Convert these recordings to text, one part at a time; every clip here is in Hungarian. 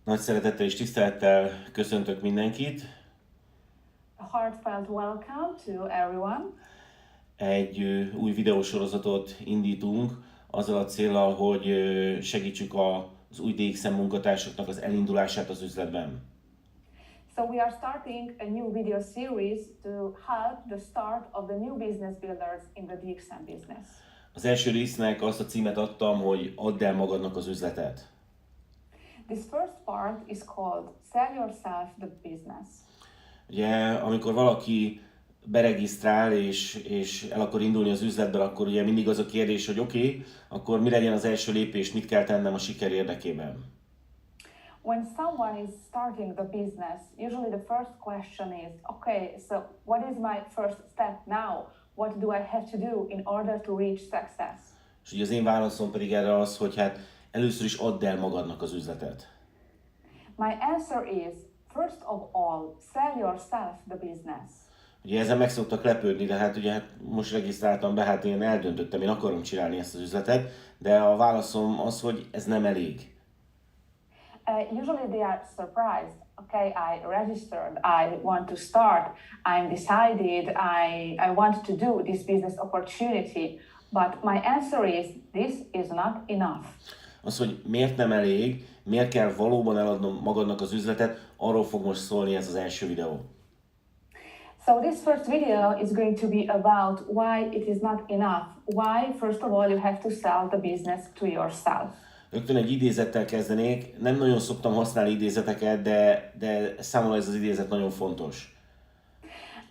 Nagy szeretettel és tisztelettel köszöntök mindenkit. A heartfelt welcome to everyone. Egy új videósorozatot indítunk azzal a céllal, hogy segítsük az új DXN munkatársaknak az elindulását az üzletben. So we are starting a new video series to help the start of the new business builders in the DXN business. Az első résznek azt a címet adtam, hogy add el magadnak az üzletet. This first part is called Sell Yourself the Business. Ugye, amikor valaki beregisztrál és el akar indulni az üzletben, akkor ugye mindig az a kérdés, hogy oké, akkor mi legyen az első lépés, mit kell tennem a siker érdekében. When someone is starting the business, usually the first question is, okay, so what is my first step now? What do I have to do in order to reach success? És ugye az én válaszom pedig erre az, hogy hát először is add el magadnak az üzletet. My answer is, first of all, sell yourself the business. Ugye ezzel meg szoktak lepődni, de hát ugye most regisztráltam be, hát én eldöntöttem, én akarom csinálni ezt az üzletet, de a válaszom az, hogy ez nem elég. Usually they are surprised. Okay, I registered, I want to start, I'm decided, I want to do this business opportunity, but my answer is, this is not enough. Az, hogy miért nem elég, miért kell valóban eladnom magadnak az üzletet, arról fog most szólni ez az első videó. So this first video is going to be about why it is not enough. Why, first of all, you have to sell the business to yourself. Rögtön egy idézettel kezdenék. Nem nagyon szoktam használni idézeteket, de számomra ez az idézet nagyon fontos.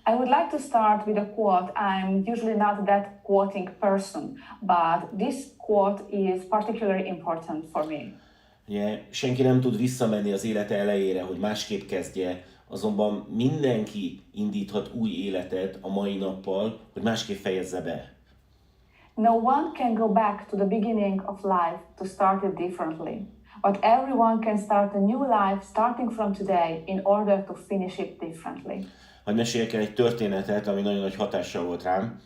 I would like to start with a quote. I'm usually not that quoting person, but this quote is particularly important for me. Ugye, senki nem tud visszamenni az élete elejére, hogy másképp kezdje, azonban mindenki indíthat új életet a mai nappal, hogy másképp fejezze be. No one can go back to the beginning of life to start it differently, but everyone can start a new life starting from today in order to finish it differently. Hadd meséljek el egy történetet, ami nagyon nagy hatással volt rám.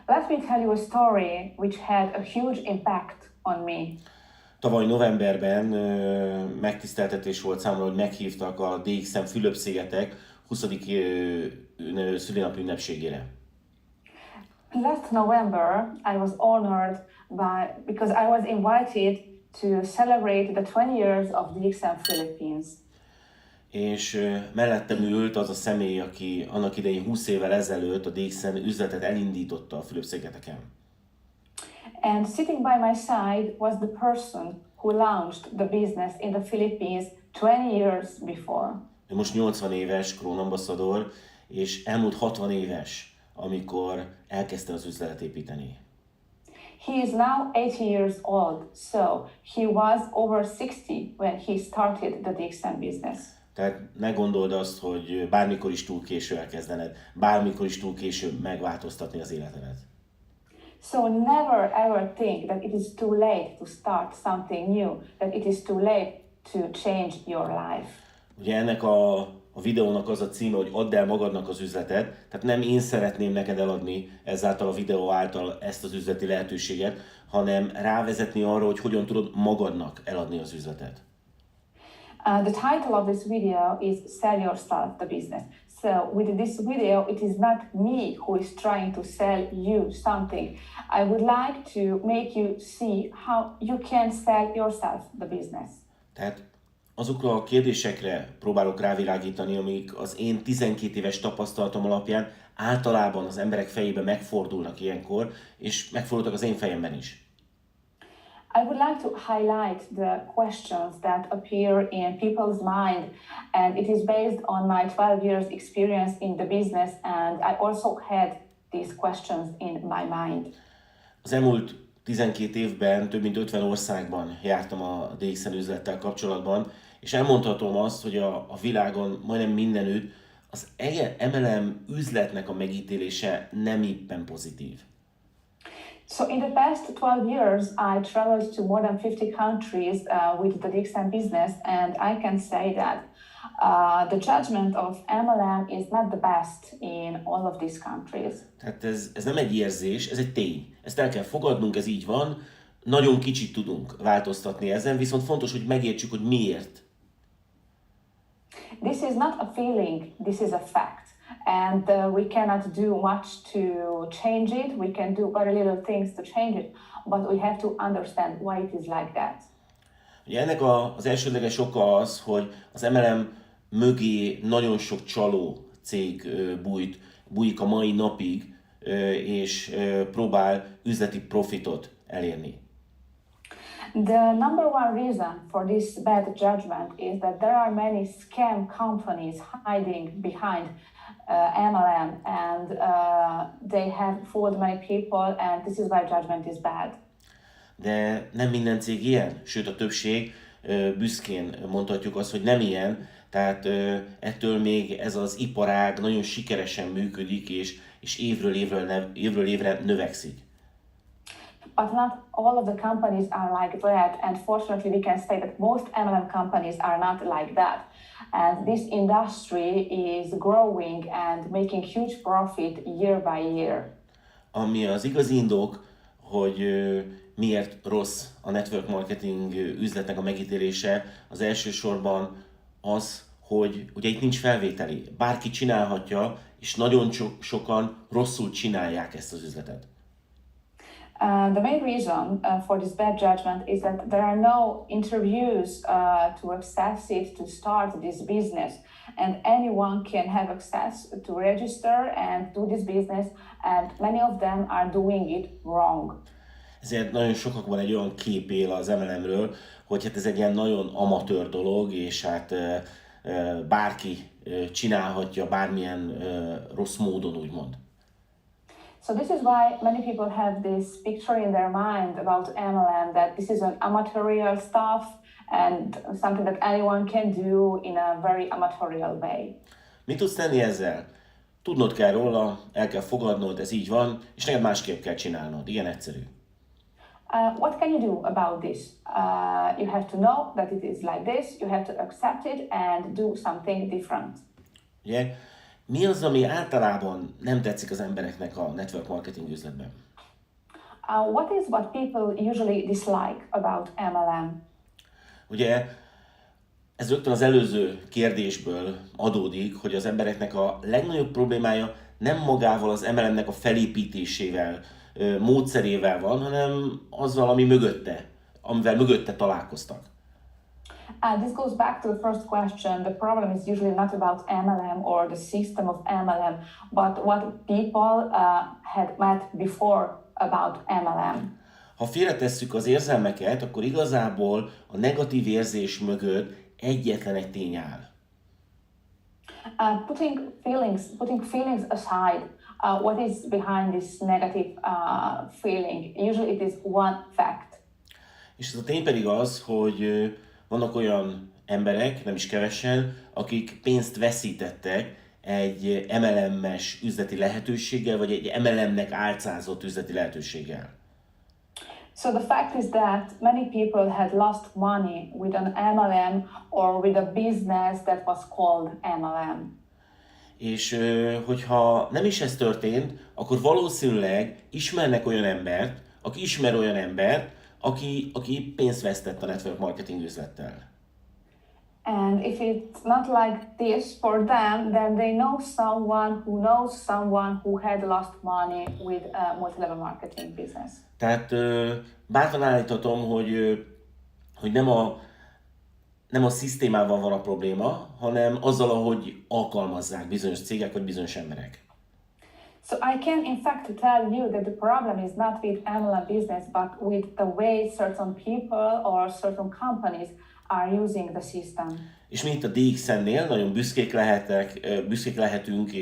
Let me tell you a story which had a huge impact on me. Tavaly novemberben megtiszteltetés volt számomra, hogy meghívtak a DXN Fülöp-szigetek 20. szülinapi ünnepségére. Last November, I was honored because I was invited to celebrate the 20 years of DXN Philippines. És mellettem ült az a személy, aki annak idején 20 évvel ezelőtt a DXN üzletet elindította a Fülöp-szigeteken. And sitting by my side was the person who launched the business in the Philippines 20 years before. Ő most 80 éves, krónambaszador, és elmúlt 60 éves, amikor elkezdte az üzletet építeni. He is now 80 years old, so he was over 60 when he started the DXN business. Tehát ne gondold azt, hogy bármikor is túl késő elkezdened, bármikor is túl késő megváltoztatni az életedet. So never ever think that it is too late to start something new, that it is too late to change your life. Ugye ennek a videónak az a címe, hogy add el magadnak az üzletet, tehát nem én szeretném neked eladni ezáltal a videó által ezt az üzleti lehetőséget, hanem rávezetni arra, hogy hogyan tudod magadnak eladni az üzletet. The title of this video is Sell Yourself the Business. So with this video, it is not me who is trying to sell you something. I would like to make you see how you can sell yourself the business. Tehát azokra a kérdésekre próbálok rávilágítani, amik az én 12 éves tapasztalatom alapján általában az emberek fejében megfordulnak ilyenkor, és megfordultak az én fejemben is. I would like to highlight the questions that appear in people's mind, and it is based on my 12 years experience in the business, and I also had these questions in my mind. Az elmúlt 12 évben több mint 50 országban jártam a DXN üzlettel kapcsolatban, és elmondhatom azt, hogy a világon majdnem mindenütt az MLM üzletnek a megítélése nem éppen pozitív. So in the past 12 years, I traveled to more than 50 countries with the DXN business, and I can say that the judgment of MLM is not the best in all of these countries. Tehát ez nem egy érzés, ez egy tény. Ezt el kell fogadnunk, ez így van. Nagyon kicsit tudunk változtatni ezen, viszont fontos, hogy megértsük, hogy miért This is not a feeling, this is a fact. And we cannot do much to change it. We can do very little things to change it, but we have to understand why it is like that. Ugye ennek az elsődleges oka az, hogy az MLM mögé nagyon sok csaló cég bújik a mai napig, és próbál üzleti profitot elérni. The number one reason for this bad judgment is that there are many scam companies hiding behind MLM, and they have fooled many people, and this is why judgment is bad. De nem minden cég ilyen, sőt a többség, büszkén mondhatjuk azt, hogy nem ilyen, tehát ettől még ez az iparág nagyon sikeresen működik, és évről évre növekszik. But not all of the companies are like that, and fortunately we can say that most MLM companies are not like that. And this industry is growing and making huge profit year by year. Ami az igazi indok, hogy miért rossz a network marketing üzletnek a megítélése, az elsősorban az, hogy ugye itt nincs felvételi. Bárki csinálhatja, és nagyon sokan rosszul csinálják ezt az üzletet. The main reason for this bad judgment is that there are no interviews to access it, to start this business, and anyone can have access to register and do this business, and many of them are doing it wrong. Ezért nagyon sokakban egy olyan kép él az MLM-ről, hogy hát ez egy ilyen nagyon amatőr dolog, és hát bárki csinálhatja bármilyen rossz módon, úgymond. So this is why many people have this picture in their mind about MLM, that this is an amateurial stuff and something that anyone can do in a very amateurial way. Mit tudsz tenni ezzel? Tudnod kell róla, el kell fogadnod, ez így van, és neked másképp kell csinálnod. Igen egyszerű. What can you do about this? You have to know that it is like this, you have to accept it and do something different. Ugye? Mi az, ami általában nem tetszik az embereknek a network marketing üzletben? What people usually dislike about MLM? Ugye ez rögtön az előző kérdésből adódik, hogy az embereknek a legnagyobb problémája nem magával az MLM-nek a felépítésével, módszerével van, hanem azzal, amivel mögötte találkoztak. This goes back to the first question. The problem is usually not about MLM or the system of MLM, but what people had met before about MLM. Ha félretesszük az érzelmeket, akkor igazából a negatív érzés mögött egyetlen egy tény áll. Putting feelings aside, what is behind this negative feeling? Usually it is one fact. És ez a tény pedig az, hogy vannak olyan emberek, nem is kevesen, akik pénzt veszítettek egy MLM-es üzleti lehetőséggel, vagy egy MLM-nek álcázott üzleti lehetőséggel. So the fact is that many people had lost money with an MLM or with a business that was called MLM. És hogyha nem is ez történt, akkor valószínűleg ismernek olyan embert, aki ismer olyan embert, aki pénzt vesztett a network marketing üzlettel. And if it's not like this for them, then they know someone who knows someone who had lost money with a multi-level marketing business. Tehát bátran állíthatom, hogy nem a szisztémával van a probléma, hanem azzal, ahogy alkalmazzák bizonyos cégek vagy bizonyos emberek. So I can in fact tell you that the problem is not with MLM business, but with the way certain people or certain companies are using the system. És mi itt a DXN-nél nagyon büszkék lehetünk,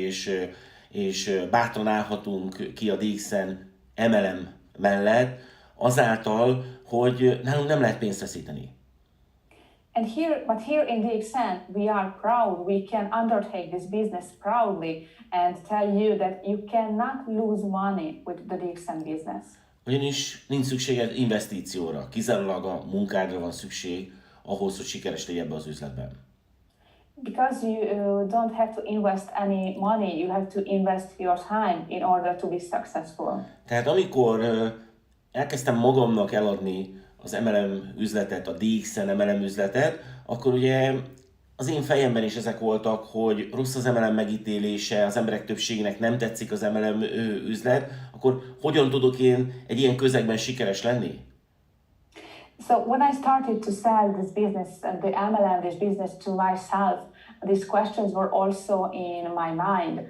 és bátran állhatunk ki a DXN MLM mellett, azáltal, hogy nálunk nem lehet pénzt veszíteni. But here in DXN, we are proud. We can undertake this business proudly and tell you that you cannot lose money with the DXN business. Ugyanis nincs szükséged investícióra, kizárólag a munkádra van szükség ahhoz, hogy sikeres legyél ebbe az üzletben. Because you don't have to invest any money, you have to invest your time in order to be successful. Tehát amikor elkezdtem magamnak eladni az MLM üzletet, a DXN MLM üzletet, akkor ugye az én fejemben is ezek voltak, hogy rossz az MLM megítélése, az emberek többségének nem tetszik az MLM üzlet, akkor hogyan tudok én egy ilyen közegben sikeres lenni? So when I started to sell this business, the MLM, this business to myself, these questions were also in my mind.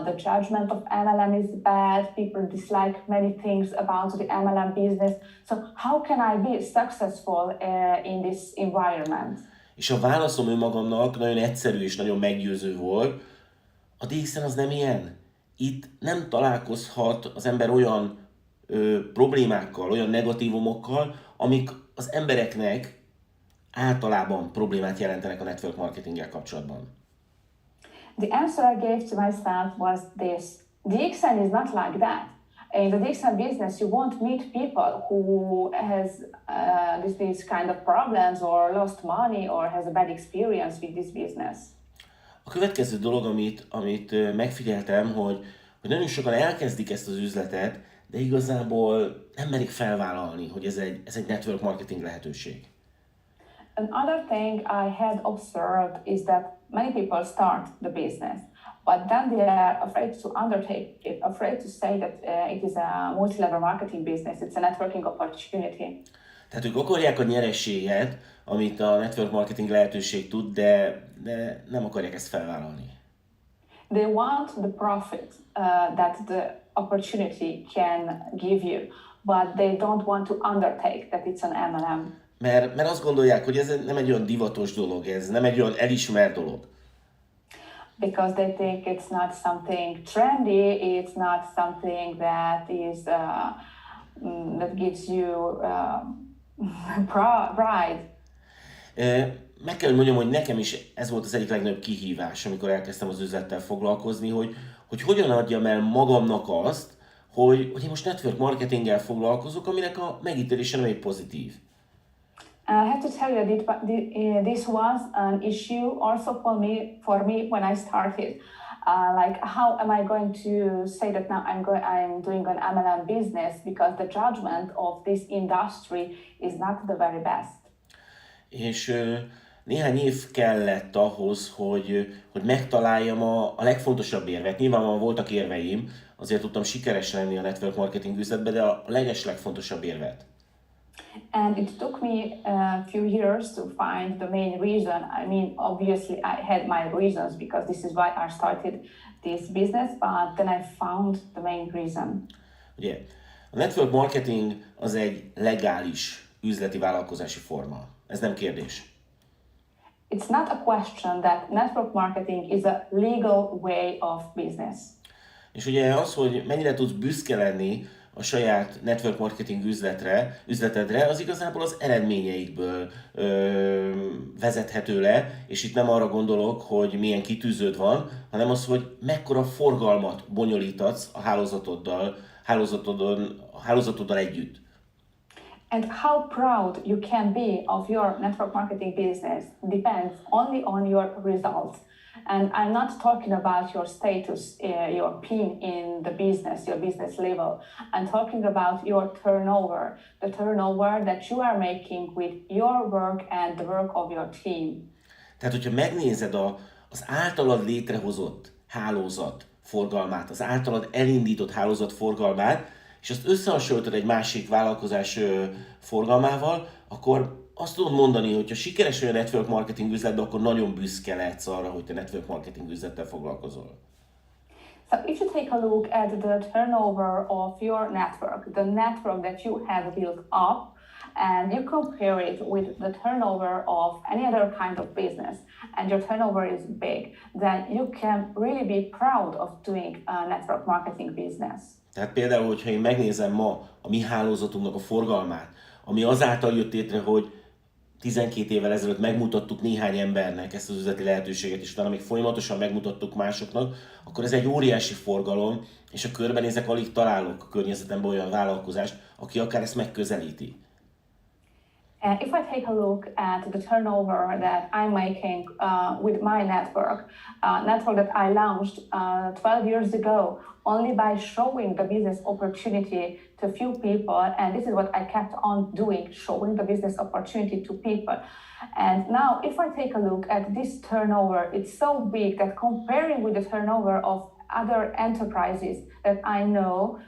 The judgment of MLM is bad. People dislike many things about the MLM business. So how can I be successful in this environment? És a válaszom önmagamnak nagyon egyszerű és nagyon meggyőző volt. A DXN az nem ilyen. Itt nem találkozhat az ember olyan problémákkal, olyan negatívumokkal, amik az embereknek általában problémát jelentenek a network marketinggel kapcsolatban. The answer I gave to myself was this: DXN is not like that. In the DXN business, you won't meet people who has these kind of problems or lost money or has a bad experience with this business. A következő dolog, amit megfigyeltem, hogy nagyon sokan elkezdik ezt az üzletet, de igazából nem merik felvállalni, hogy ez egy network marketing lehetőség. Another thing I had observed is that many people start the business, but then they are afraid to undertake it, afraid to say that it is a multi-level marketing business, it's a networking opportunity. Tehát ők akarják a nyerességet, amit a network marketing lehetőség tud, de nem akarják ezt felvállalni. They want the profit that the opportunity can give you, but they don't want to undertake that it's an MLM. Mert azt gondolják, hogy ez nem egy olyan divatos dolog, ez nem egy olyan elismert dolog. Because they think it's not something trendy, it's not something that is that gives you pride. Meg kell, hogy mondjam, hogy nekem is ez volt az egyik legnagyobb kihívás, amikor elkezdtem az üzlettel foglalkozni, hogy hogyan adjam el magamnak azt, hogy én most network marketinggel foglalkozok, aminek a megítélése nem egy pozitív. I have to tell you that this was an issue also for me when I started. Like, how am I going to say that now I'm doing an MLM business, because the judgment of this industry is not the very best. És néhány év kellett ahhoz, hogy megtaláljam a legfontosabb érvet. Nyilvánvalóan voltak érveim, azért tudtam sikeres lenni a network marketing üzletben, de a legfontosabb érvet. And it took me a few years to find the main reason. I mean, obviously I had my reasons, because this is why I started this business, but then I found the main reason. Ugye, a network marketing az egy legális üzleti vállalkozási forma. Ez nem kérdés. It's not a question that network marketing is a legal way of business. És ugye az, hogy mennyire tudsz büszke lenni a saját network marketing üzletedre, az igazából az eredményeikből vezethető le, és itt nem arra gondolok, hogy milyen kitűződ van, hanem az, hogy mekkora forgalmat bonyolítatsz a hálózatoddal együtt. And how proud you can be of your network marketing business depends only on your results. And I'm not talking about your status, your PIN in the business, your business level. I'm talking about your turnover, the turnover that you are making with your work and the work of your team. Tehát, hogyha megnézed az általad létrehozott hálózat forgalmát, az általad elindított hálózat forgalmát, és azt összehasonlítod egy másik vállalkozás forgalmával, akkor azt tudod mondani, hogy ha sikeres vagy a network marketing üzletben, akkor nagyon büszke lehetsz arra, hogy te network marketing üzlettel foglalkozol. So if you take a look at the turnover of your network, the network that you have built up, and you compare it with the turnover of any other kind of business, and your turnover is big, then you can really be proud of doing a network marketing business. Tehát például, hogyha én megnézem ma a mi hálózatunknak a forgalmát, ami azáltal jött létre, hogy 12 évvel ezelőtt megmutattuk néhány embernek ezt az üzleti lehetőséget, és utána még folyamatosan megmutattuk másoknak, akkor ez egy óriási forgalom, és a körbenézek, alig találok a környezetemben olyan vállalkozást, aki akár ezt megközelíti. And if I take a look at the turnover that I'm making with my network that I launched 12 years ago, only by showing the business opportunity to few people, and this is what I kept on doing, showing the business opportunity to people. And now if I take a look at this turnover, it's so big that comparing with the turnover of other enterprises that I know,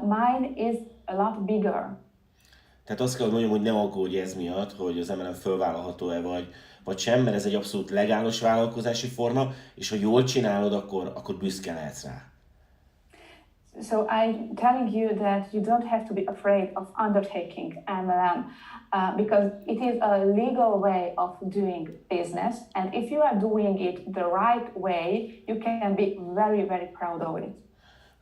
mine is a lot bigger. Tehát azt kell, hogy mondjam, hogy ne aggódj ez miatt, hogy az MLM fölvállalható-e vagy sem, mert ez egy abszolút legális vállalkozási forma, és ha jól csinálod, akkor büszke lehetsz rá. So I'm telling you that you don't have to be afraid of undertaking MLM because it is a legal way of doing business, and if you are doing it the right way, you can be very, very proud of it.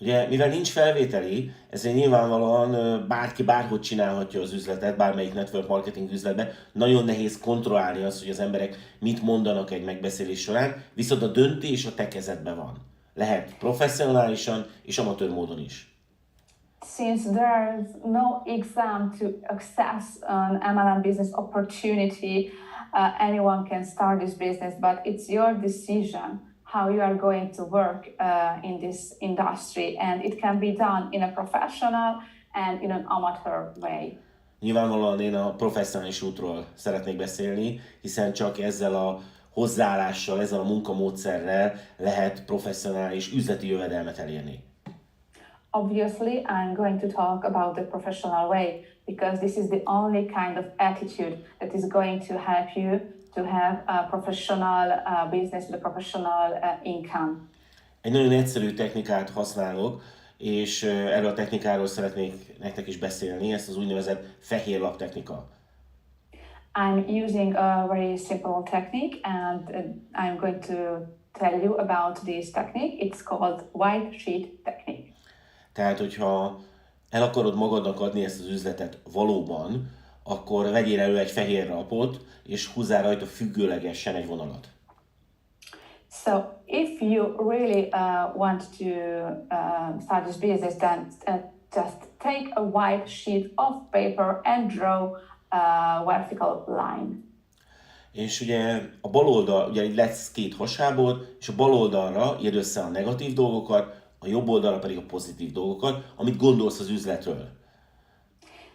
Ugye, mivel nincs felvételi, ezért nyilvánvalóan bárki bárhogy csinálhatja az üzletet, bármelyik network marketing üzletben. Nagyon nehéz kontrollálni azt, hogy az emberek mit mondanak egy megbeszélés során, viszont a döntés a te kezedben van. Lehet professzionálisan és amatőr módon is. Since there's no exam to access an MLM business opportunity, anyone can start this business, but it's your decision how you are going to work in this industry, and it can be done in a professional and in an amateur way. Nyilvánvalóan én a professzionális útról szeretnék beszélni, hiszen csak ezzel a hozzáállással, ezzel a munkamódszerrel lehet professzionális üzleti jövedelmet elérni. Obviously, I'm going to talk about the professional way because this is the only kind of attitude that is going to help you to have a professional business with a professional income. Egy nagyon egyszerű technikát használok, és erről a technikáról szeretnék nektek is beszélni, ezt az úgynevezett fehér lap technika. I'm using a very simple technique, and I'm going to tell you about this technique. It's called white sheet technique. Tehát, hogyha el akarod magadnak adni ezt az üzletet valóban, akkor vegyél elő egy fehér lapot, és húzzál rajta függőlegesen egy vonalat. So, if you really want to start this business, then just take a white sheet of paper and draw a vertical line. És ugye a bal oldal, ugye lesz két hasábod, és a bal oldalra írd össze a negatív dolgokat, a jobb oldalra pedig a pozitív dolgokat, amit gondolsz az üzletről.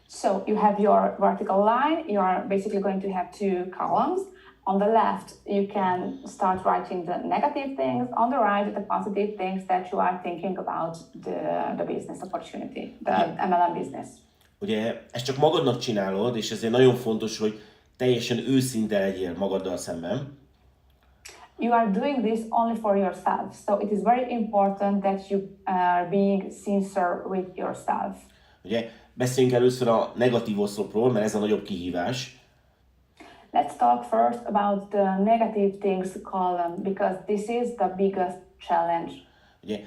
So you have your vertical line, you are basically going to have two columns. On the left, you can start writing the negative things. On the right, the positive things that you are thinking about the business opportunity, the MLM business. Ugye ezt csak magadnak csinálod, és ezért nagyon fontos, hogy teljesen őszinte legyél magaddal szemben. You are doing this only for yourself, so it is very important that you are being sincere with yourself. Ugye beszéljünk először a negatív oszlopról, mert ez a nagyobb kihívás. Let's talk first about the negative things column, because this is the biggest challenge. Ugye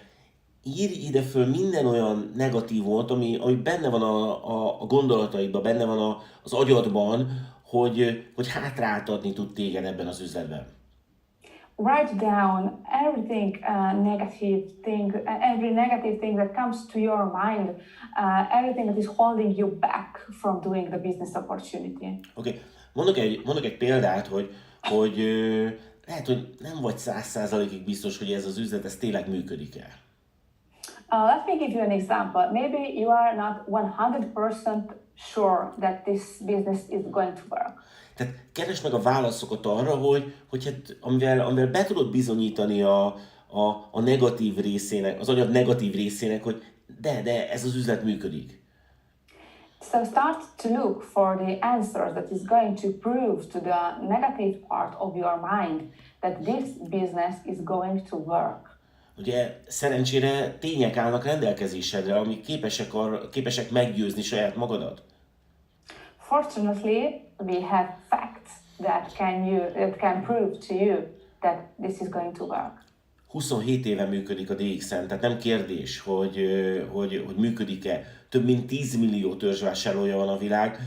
írj ide föl minden olyan negatívot, ami benne van a gondolataidban, benne van az agyadban, hogy hátráltatni tud téged ebben az üzletben. Write down everything every negative thing that comes to your mind, everything that is holding you back from doing the business opportunity. Oké. Mondok egy példát, hogy lehet, hogy nem vagy 100%-ig biztos, hogy ez az üzlet ez tényleg működik-e. Let me give you an example. Maybe you are not 100% sure that this business is going to work. Tehát keresd meg a válaszokat arra, hogy hát, amivel be tudod bizonyítani a negatív részének, az agyad negatív részének, hogy de ez az üzlet működik. So start to look for the answers that is going to prove to the negative part of your mind that this business is going to work. Ugye szerencsére tények állnak rendelkezésedre, amik képesek meggyőzni saját magadat. Fortunately, we have facts that can prove to you that this is going to work. 27 éve működik a DXN, tehát nem kérdés, hogy működik-e. Több mint 10 millió törzsvásárlója van a világ,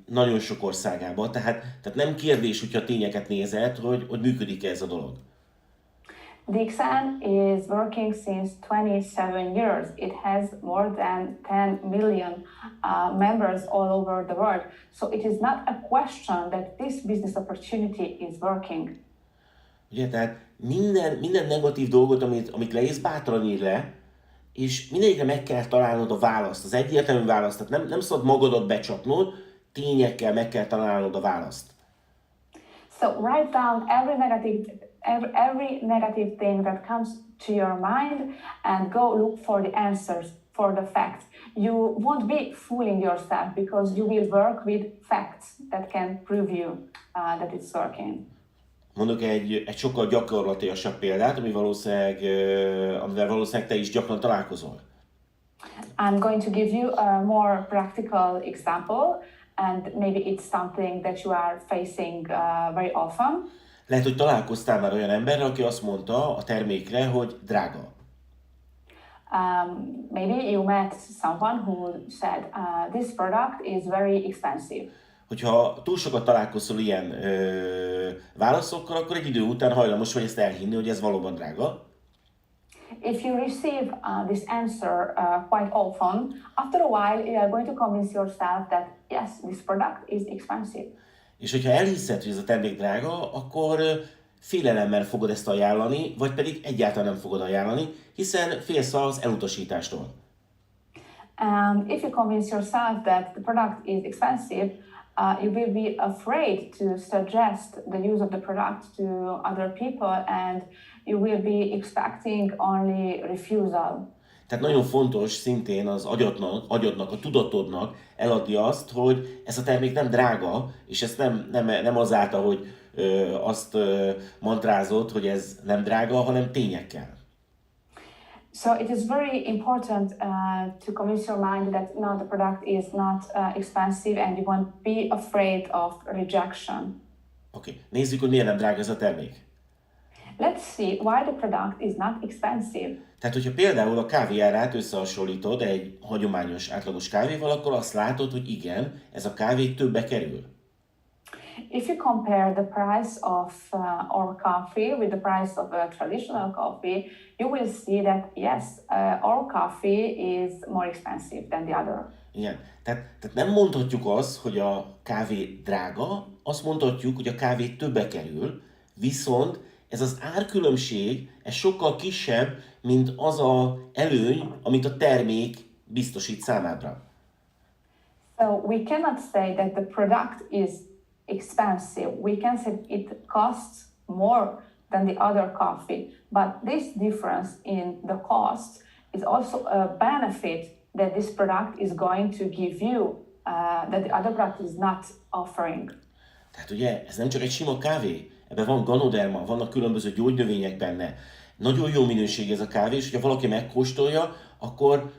nagyon sok országában, tehát nem kérdés, hogyha tényeket nézed, hogy működik-e ez a dolog. DXN is working since 27 years. It has more than 10 million members all over the world. So it is not a question that this business opportunity is working. Ugye, tehát minden negatív dolgot, amit leírsz, bátran ír le, és mindegyikre meg kell találnod a választ, az egyértelmű választ. Tehát nem szabad magadat becsapnod, tényekkel meg kell találnod a választ. So write down every negative thing that comes to your mind and go look for the answers, for the facts. You won't be fooling yourself because you will work with facts that can prove you that it's working. Mondok egy sokkal gyakorlatilasabb példát, amivel valószínűleg te is gyakran találkozol. I'm going to give you a more practical example, and maybe it's something that you are facing very often. Lehet, hogy találkoztál már olyan emberrel, aki azt mondta a termékre, hogy drága. Maybe you met someone who said, this product is very expensive. Hogyha túl sokat találkozol ilyen válaszokkal, akkor egy idő után hajlamos vagy ezt elhinni, hogy ez valóban drága. If you receive this answer quite often, after a while you are going to convince yourself that yes, this product is expensive. És hogyha elhiszed, hogy ez a termék drága, akkor félelemmel fogod ezt ajánlani, vagy pedig egyáltalán nem fogod ajánlani, hiszen félsz az elutasítástól. If you convince yourself that the product is expensive, you will be afraid to suggest the use of the product to other people, and you will be expecting only refusal. Tehát nagyon fontos szintén az agyadnak, a tudatodnak eladni azt, hogy ez a termék nem drága, és ezt nem azáltal, hogy azt mantrázod, hogy ez nem drága, hanem tényekkel. So it is very important to convince your mind that no, the product is not expensive and you won't be afraid of rejection. Oké, nézzük, hogy miért nem drága ez a termék. Let's see why the product is not expensive. Tehát, hogyha például a kávé árát összehasonlítod egy hagyományos, átlagos kávéval, akkor azt látod, hogy igen, ez a kávé többe kerül. If you compare the price of our coffee with the price of a traditional coffee, you will see that yes, our coffee is more expensive than the other. Igen, tehát nem mondhatjuk azt, hogy a kávé drága, azt mondhatjuk, hogy a kávé többe kerül, viszont ez az árkülönbség, ez sokkal kisebb, mint az az előny, amit a termék biztosít számádra. So we cannot say that the product is expensive. We can say it costs more than the other coffee, but this difference in the cost is also a benefit that this product is going to give you that the other product is not offering. Tehát ugye, ez nem csak egy sima kávé, ebben van ganoderma, vannak különböző gyógynövények benne. Nagyon jó minőség ez a kávé, és hogyha valaki megkóstolja, akkor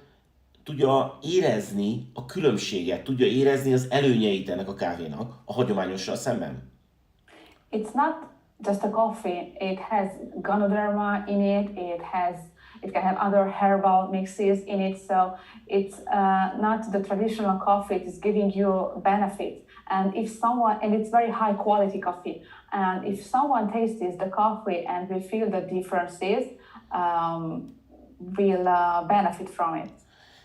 tudja érezni a különbséget, tudja érezni az előnyeit ennek a kávénak a hagyományossal szemben. It's not just a coffee. It has ganoderma in it. It can have other herbal mixes in it. So it's not the traditional coffee. It is giving you benefits. And it's very high quality coffee. And if someone tastes the coffee and will feel the differences, will benefit from it.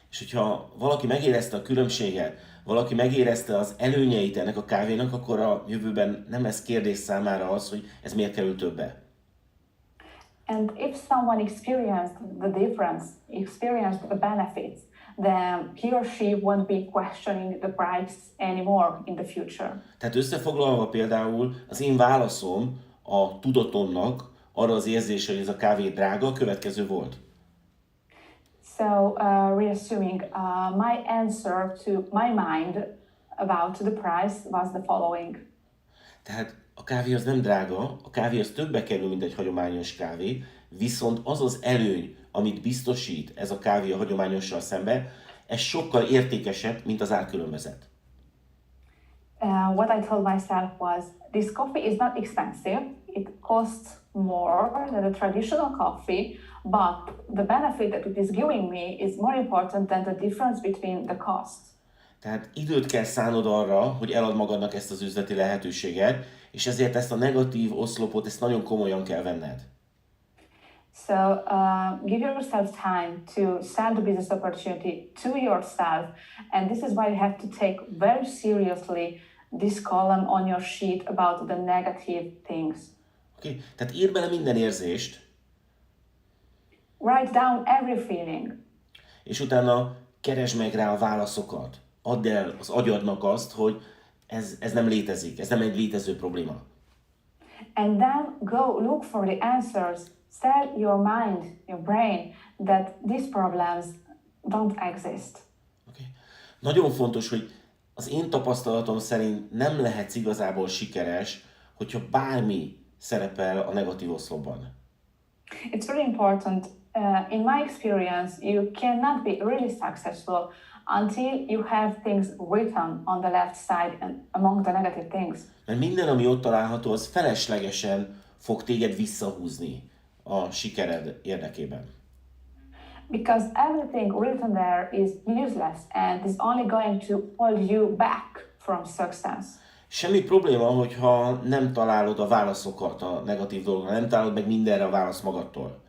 És hogyha valaki megérezte a különbséget, valaki megérezte az előnyeit ennek a kávénak, akkor a jövőben nem lesz kérdés számára az, hogy ez miért kerül többe. And if someone experienced the difference, experienced the benefits, then he or she won't be questioning the price anymore in the future. Tehát összefoglalva például az én válaszom a tudatomnak arra az érzésre, hogy ez a kávé drága, a következő volt. So, reassuming, my answer to my mind about the price was the following. Tehát a kávé az nem drága, a kávé az többe kerül, mint egy hagyományos kávé, viszont az az előny, amit biztosít ez a kávé a hagyományossal szemben, ez sokkal értékesebb, mint az árkülönbözet. What I told myself was, this coffee is not expensive, it costs more than the traditional coffee, but the benefit that it is giving me is more important than the difference between the costs. Tehát időt kell szánod arra, hogy elad magadnak ezt az üzleti lehetőséget, és ezért ezt a negatív oszlopot, ezt nagyon komolyan kell venned. So give yourself time to sell the business opportunity to yourself, and this is why you have to take very seriously this column on your sheet about the negative things. Okay? Tehát írd bele minden érzést, Write down every feeling. és utána keresd meg rá a válaszokat. Add el az agyadnak azt, hogy ez nem létezik, ez nem egy létező probléma. And then go look for the answers. Tell your mind, your brain, that these problems don't exist. Okay. Nagyon fontos, hogy az én tapasztalatom szerint nem lehetsz igazából sikeres, hogyha bármi szerepel a negatív oszlopban. It's very important. In my experience, you cannot be really successful until you have things written on the left side and among the negative things. Mert minden, ami ott található, az feleslegesen fog téged visszahúzni a sikered érdekében. Because everything written there is useless and is only going to hold you back from success. Semmi probléma, hogyha nem találod a válaszokat a negatív dolgokra, nem találod meg mindenre a választ magadtól.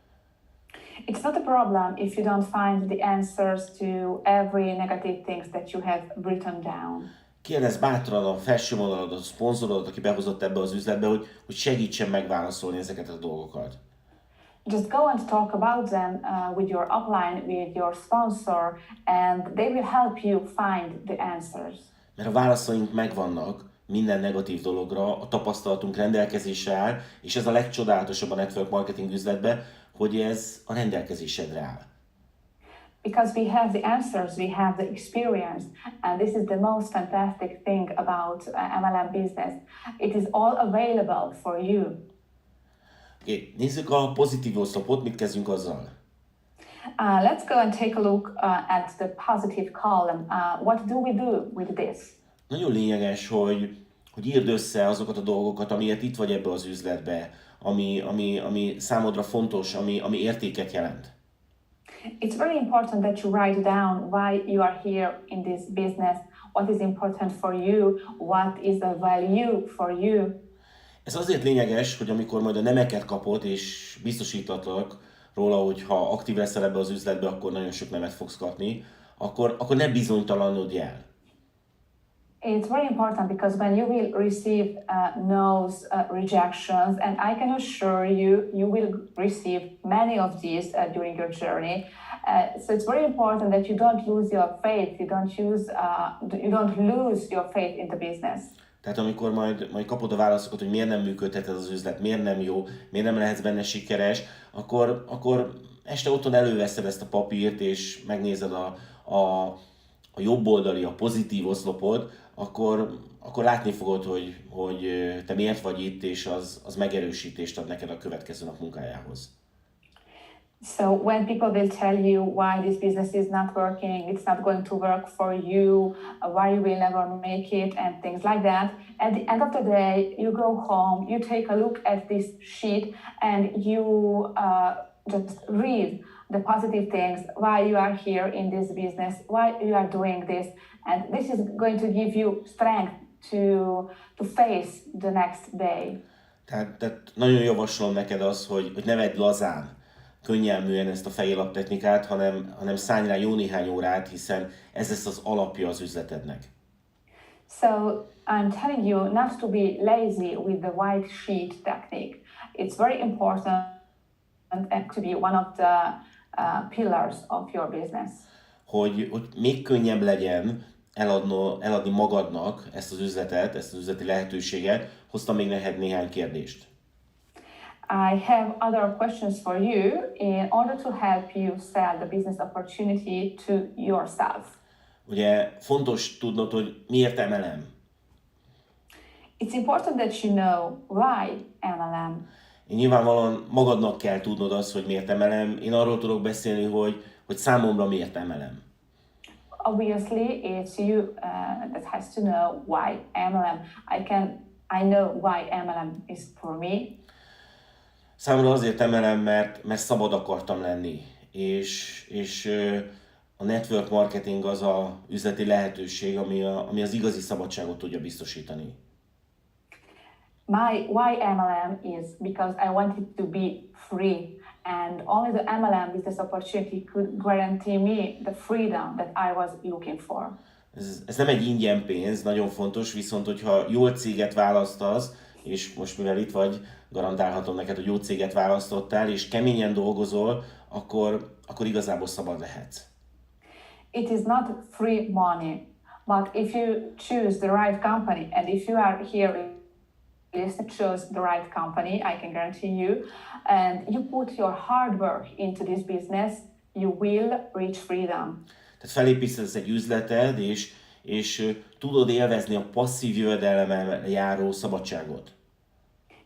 It's not a problem if you don't find the answers to every negative things that you have written down. Kérdezz bátran a felső vonaladat, a szponzorodat, aki behozott ebbe az üzletbe, hogy segítsen megválaszolni ezeket a dolgokat. Just go and talk about them with your upline, with your sponsor, and they will help you find the answers. Mert a válaszaink megvannak minden negatív dologra, a tapasztalatunk rendelkezésre áll, és ez a legcsodálatosabb a network marketing üzletben, hogy ez a rendelkezésedre áll. Because we have the answers, we have the experience, and this is the most fantastic thing about MLM business. It is all available for you. Okay, nézzük a pozitív oszlopot, mit kezdjünk azzal? Let's go and take a look at the positive column. What do we do with this? Nagyon lényeges, hogy írd össze azokat a dolgokat, amiért itt vagy ebbe az üzletbe, ami számodra fontos, ami értéket jelent. It's very important that you write down why you are here in this business, what is important for you, what is the value for you. Ez azért lényeges, hogy amikor majd a nemeket kapod, és biztosítatlak róla, hogy ha aktív leszel ebbe az üzletbe, akkor nagyon sok nemet fogsz kapni, akkor ne bizonytalanodj el. It's very important because when you will receive no's, rejections, and I can assure you, you will receive many of these during your journey. So it's very important that you don't lose your faith, you don't lose your faith in the business. Tehát amikor majd kapod a válaszokat, hogy miért nem működhet ez az üzlet, miért nem jó, miért nem lehetsz benne sikeres, akkor este otthon előveszed ezt a papírt, és megnézed a jobb oldali, a pozitív oszlopod, akkor látni fogod, hogy te miért vagy itt, és az megerősítést ad neked a következő nap munkájához. So when people will tell you why this business is not working, it's not going to work for you, why you will never make it, and things like that, at the end of the day, you go home, you take a look at this sheet, and you just read the positive things, why you are here in this business, why you are doing this, and this is going to give you strength to face the next day. Tehát nagyon javaslom neked az, hogy ne vedd lazán, könnyelműen ezt a fejélap technikát, hanem szállj rá jó néhány órát, hiszen ez lesz az alapja az üzletednek. So I'm telling you not to be lazy with the white sheet technique. It's very important and to be one of the pillars of your business. Hogy még könnyebb legyen eladni magadnak ezt az üzletet, ezt az üzleti lehetőséget, hoztam még neked néhány kérdést. I have other questions for you in order to help you sell the business opportunity to yourself. Ugye fontos tudnod, hogy miért MLM. It's important that you know why MLM. Nyilvánvalóan magadnak kell tudnod azt, hogy miért MLM. Én arról tudok beszélni, hogy számomra miért MLM. Obviously, it's you that has to know why MLM. I know why MLM is for me. Számomra azért MLM, mert szabad akartam lenni, és a network marketing az a üzleti lehetőség, ami az igazi szabadságot tudja biztosítani. My why MLM is because I wanted to be free and only the MLM business opportunity could guarantee me the freedom that I was looking for. Ez nem egy ingyen pénz, nagyon fontos, viszont hogyha jó céget választasz, és most mivel itt vagy, garantálhatom neked, hogy jó céget választottál, és keményen dolgozol, akkor igazából szabad lehetsz. It is not free money, but if you choose the right company, and if you are here chose the right company, I can guarantee you, and you put your hard work into this business, you will reach freedom. Tehát felépítesz egy üzleted, és tudod élvezni a passzív jövedelemmel járó szabadságot.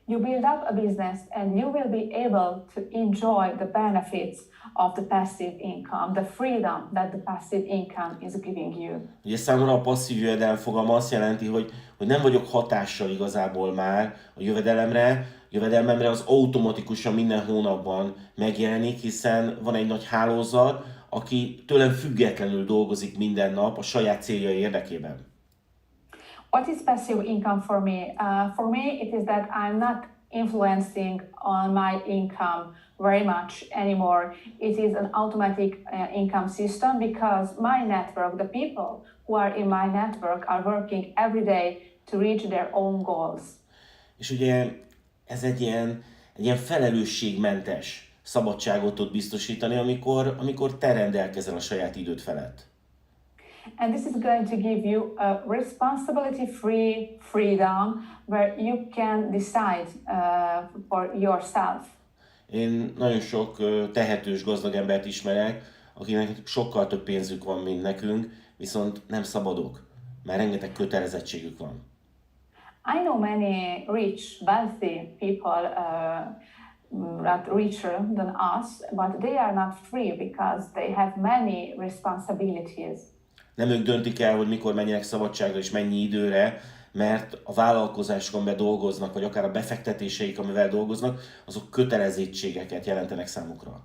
You build up a business and you will be able to enjoy the benefits of the passive income, the freedom that the passive income is giving you. Ugye számomra a passzív jövedelem fogalma azt jelenti, hogy nem vagyok hatással igazából már a jövedelmemre az automatikusan minden hónapban megjelenik, hiszen van egy nagy hálózat, aki tőlem függetlenül dolgozik minden nap a saját céljai érdekében. What is passive income for me? For me, it is that I'm not influencing on my income very much anymore. It is an automatic income system because my network, the people who are in my network are working every day to reach their own goals. És ugye ez egy ilyen felelősségmentes szabadságot tud biztosítani, amikor te rendelkezel a saját időd felett. And this is going to give you a responsibility-free freedom where you can decide for yourself. Én nagyon sok tehetős, gazdag embert ismerek, akiknek sokkal több pénzük van, mint nekünk, viszont nem szabadok, mert rengeteg kötelezettségük van. I know many rich, wealthy people, not richer than us, but they are not free because they have many responsibilities. Nem ők döntik el, hogy mikor menjenek szabadságra és mennyi időre, mert a vállalkozásokon belül dolgoznak, vagy akár a befektetéseik, amivel dolgoznak, azok kötelezettségeket jelentenek számukra.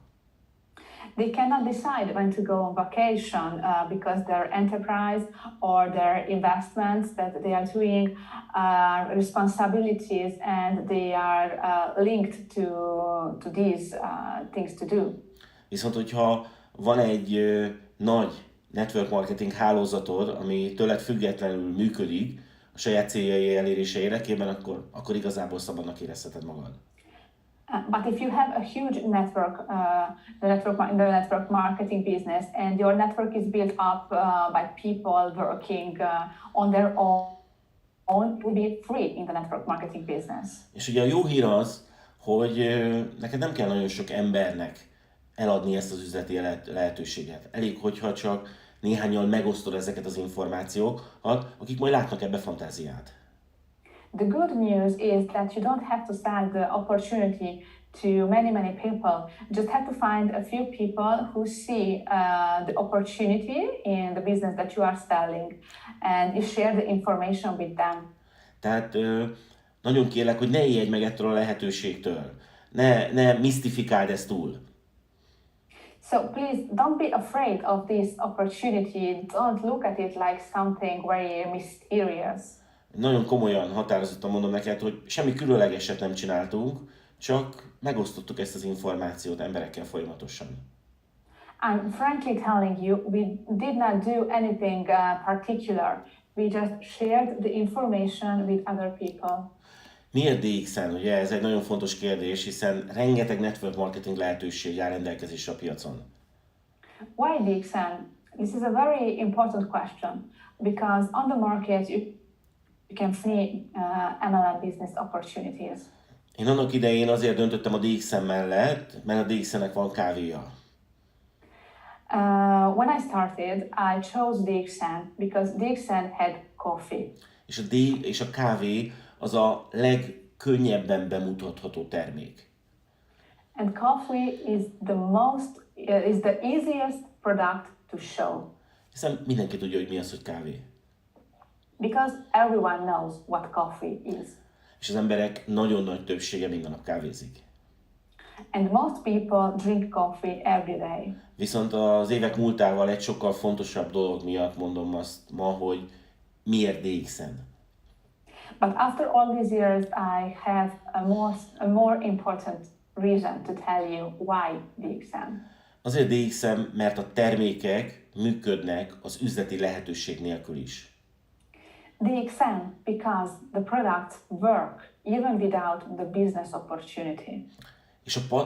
They cannot decide when to go on vacation because their enterprise or their investments that they are doing are responsibilities and they are linked to these things to do. Viszont, hogyha van egy nagy network marketing hálózatod, ami tőled függetlenül működik, a saját céljai elérése érdekében, akkor igazából szabadnak érezheted magad. But if you have a huge network, the network marketing business, and your network is built up by people working on their own, you will be free in the network marketing business. És ugye a jó hír az, hogy neked nem kell nagyon sok embernek eladni ezt az üzleti lehetőséget. Elég, hogyha csak néhányan megosztod ezeket az információkat, akik majd látnak ebbe fantáziát. The good news is that you don't have to sell the opportunity to many people. You just have to find a few people who see the opportunity in the business that you are selling, and you share the information with them. Tehát nagyon kérlek, hogy ne ijedj meg ettől a lehetőségtől. Ne misztifikáld ezt túl. So please don't be afraid of this opportunity. Don't look at it like something very mysterious. Nagyon komolyan, határozottan mondom neked, hogy semmi különlegeset nem csináltunk, csak megosztottuk ezt az információt emberekkel folyamatosan. I'm frankly telling you, we did not do anything particular. We just shared the information with other people. Miért DXN? Ugye ez egy nagyon fontos kérdés, hiszen rengeteg network marketing lehetőség áll rendelkezésre a piacon. Why DXN? This is a very important question because on the market you can see MLM business opportunities. Én annak idején azért döntöttem a DXN mellett, mert a DXN-nek van kávéja. When I started, I chose DXN because DXN had coffee. És a kávé az a legkönnyebben bemutatható termék. And coffee is the easiest product to show. Hiszen mindenki tudja, hogy mi az, hogy kávé. Because everyone knows what coffee is. És az emberek nagyon nagy többsége minden nap kávézik. And most people drink coffee every day. Viszont az évek múltával egy sokkal fontosabb dolog miatt mondom azt ma, hogy miért DXN. But after all these years, I have a more important reason to tell you why DXN. Azért DXN, mert a termékek működnek az üzleti lehetőség nélkül is. DXN because the products work even without the business opportunity.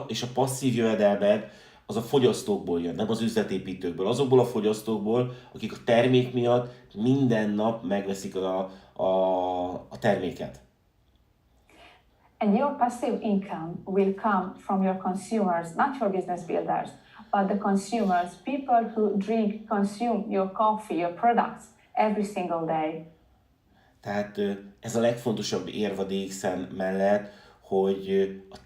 És a passzív jövedelmed az a fogyasztókból jön, nem az üzletépítőkből. Azokból a fogyasztókból, akik a termék miatt minden nap megveszik a terméket. And your passive income will come from your consumers, not your business builders, but the consumers, people who consume your coffee, your products every single day. Tehát ez a legfontosabb érv a DXN mellett, hogy a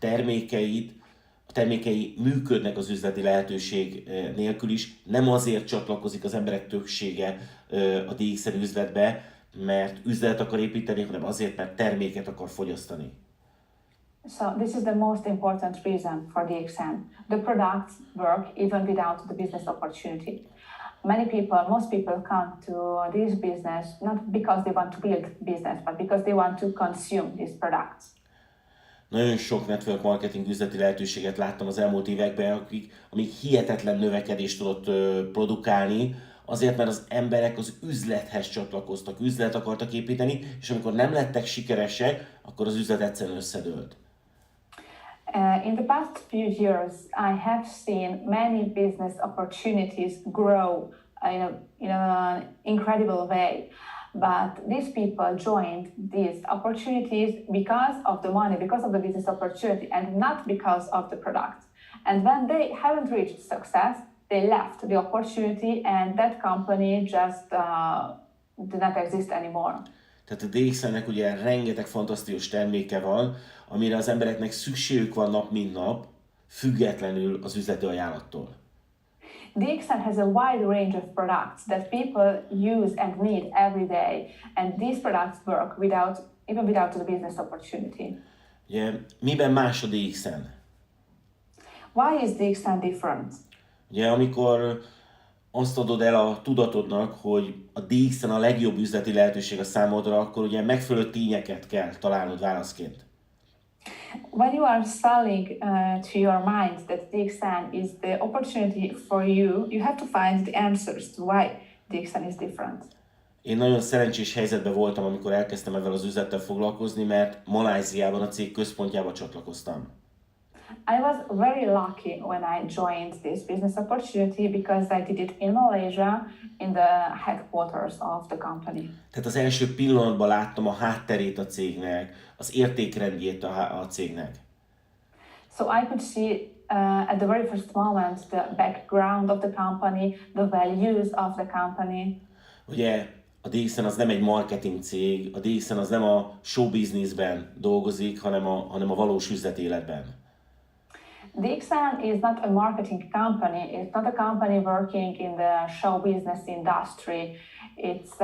termékei működnek az üzleti lehetőség nélkül is. Nem azért csatlakozik az emberek többsége a DXN üzletbe, mert üzletet akar építeni, hanem azért, mert terméket akar fogyasztani. So this is the most important reason for DXN. The products work even without the business opportunity. Most people come to this business not because they want to build business, but because they want to consume these products. Nagyon sok network marketing üzleti lehetőséget láttam az elmúlt években, amik hihetetlen növekedést tudott produkálni, azért, mert az emberek az üzlethez csatlakoztak, üzlet akartak építeni, és amikor nem lettek sikeresek, akkor az üzlet egyszerűen összedőlt. In the past few years, I have seen many business opportunities grow in an incredible way. But these people joined these opportunities because of the money, because of the business opportunity, and not because of the product. And when they haven't reached success, they left the opportunity, and that company just did not exist anymore. Tehát a DXN-nek ugye rengeteg fantasztikus terméke van, amire az embereknek szükségük van nap mint nap, függetlenül az üzleti ajánlattól. DXN has a wide range of products that people use and need every day, and these products work even without the business opportunity. Ugye, miben más a DXN? Why is DXN different? Ugye, amikor azt adod el a tudatodnak, hogy a DXN a legjobb üzleti lehetőség a számodra, akkor ugye megfelelő tényeket kell találnod válaszként. When you are selling to your mind that DXN is the opportunity for you, you have to find the answers to why DXN is different. Én nagyon szerencsés helyzetben voltam, amikor elkezdtem ezzel az üzlettel foglalkozni, mert Malajziában a cég központjába csatlakoztam. I was very lucky when I joined this business opportunity because I did it in Malaysia, in the headquarters of the company. Tehát az első pillanatban láttam a hátterét a cégnek, az értékrendjét a cégnek. So I could see at the very first moment the background of the company, the values of the company. Ugye a DXN az nem egy marketing cég, a DXN az nem a show businessben dolgozik, hanem a valós üzletéletben. DXN is not a marketing company. It's not a company working in the show business industry. It's